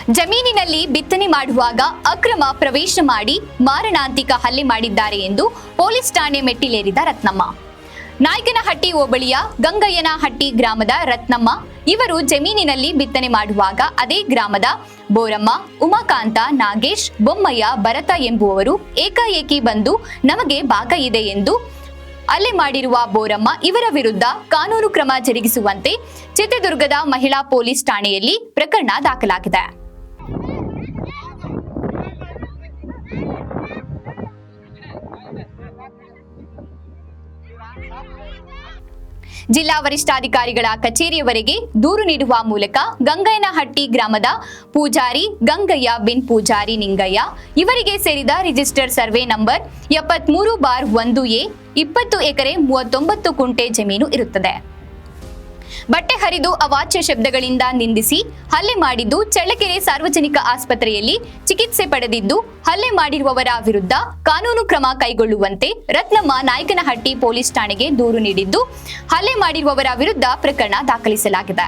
ಜಮೀನಿನಲ್ಲಿ ಬಿತ್ತನೆ ಮಾಡುವಾಗ ಅಕ್ರಮ ಪ್ರವೇಶ ಮಾಡಿ ಮಾರಣಾಂತಿಕ ಹಲ್ಲೆ ಮಾಡಿದ್ದಾರೆ ಎಂದು ಪೊಲೀಸ್ ಠಾಣೆ ಮೆಟ್ಟಿಲೇರಿದ ರತ್ನಮ್ಮ. ನಾಯಕನಹಟ್ಟಿ ಹೋಬಳಿಯ ಗಂಗಯ್ಯನಹಟ್ಟಿ ಗ್ರಾಮದ ರತ್ನಮ್ಮ ಇವರು ಜಮೀನಿನಲ್ಲಿ ಬಿತ್ತನೆ ಮಾಡುವಾಗ ಅದೇ ಗ್ರಾಮದ ಬೋರಮ್ಮ, ಉಮಾಕಾಂತ, ನಾಗೇಶ್, ಬೊಮ್ಮಯ್ಯ, ಭರತ ಎಂಬುವವರು ಏಕಾಏಕಿ ಬಂದು ನಮಗೆ ಭಾಗ ಇದೆ ಎಂದು ಹಲ್ಲೆ ಮಾಡಿರುವ ಬೋರಮ್ಮ ಇವರ ವಿರುದ್ಧ ಕಾನೂನು ಕ್ರಮ ಜರುಗಿಸುವಂತೆ ಚಿತ್ರದುರ್ಗದ ಮಹಿಳಾ ಪೊಲೀಸ್ ಠಾಣೆಯಲ್ಲಿ ಪ್ರಕರಣ ದಾಖಲಾಗಿದೆ. ಜಿಲ್ಲಾ ವರಿಷ್ಠಾಧಿಕಾರಿಗಳ ಕಚೇರಿಯವರೆಗೆ ದೂರು ನೀಡುವ ಮೂಲಕ ಗಂಗಯ್ಯನಹಟ್ಟಿ ಗ್ರಾಮದ ಪೂಜಾರಿ ಗಂಗಯ್ಯ ಬಿನ್ ಪೂಜಾರಿ ನಿಂಗಯ್ಯ ಇವರಿಗೆ ಸೇರಿದ ರಿಜಿಸ್ಟರ್ ಸರ್ವೆ ನಂಬರ್ 73/1A 20 ಎಕರೆ 39 ಕುಂಟೆ ಜಮೀನು ಇರುತ್ತದೆ. ಬಟ್ಟೆ ಹರಿದು ಅವಾಚ್ಯ ಶಬ್ದಗಳಿಂದ ನಿಂದಿಸಿ ಹಲ್ಲೆ ಮಾಡಿದ್ದು ಚಳ್ಳಕೆರೆ ಸಾರ್ವಜನಿಕ ಆಸ್ಪತ್ರೆಯಲ್ಲಿ ಚಿಕಿತ್ಸೆ ಪಡೆದಿದ್ದು ಹಲ್ಲೆ ಮಾಡಿರುವವರ ವಿರುದ್ಧ ಕಾನೂನು ಕ್ರಮ ಕೈಗೊಳ್ಳುವಂತೆ ರತ್ನಮ್ಮ ನಾಯಕನಹಟ್ಟಿ ಪೊಲೀಸ್ ಠಾಣೆಗೆ ದೂರು ನೀಡಿದ್ದು ಹಲ್ಲೆ ಮಾಡಿರುವವರ ವಿರುದ್ಧ ಪ್ರಕರಣ ದಾಖಲಿಸಲಾಗಿದೆ.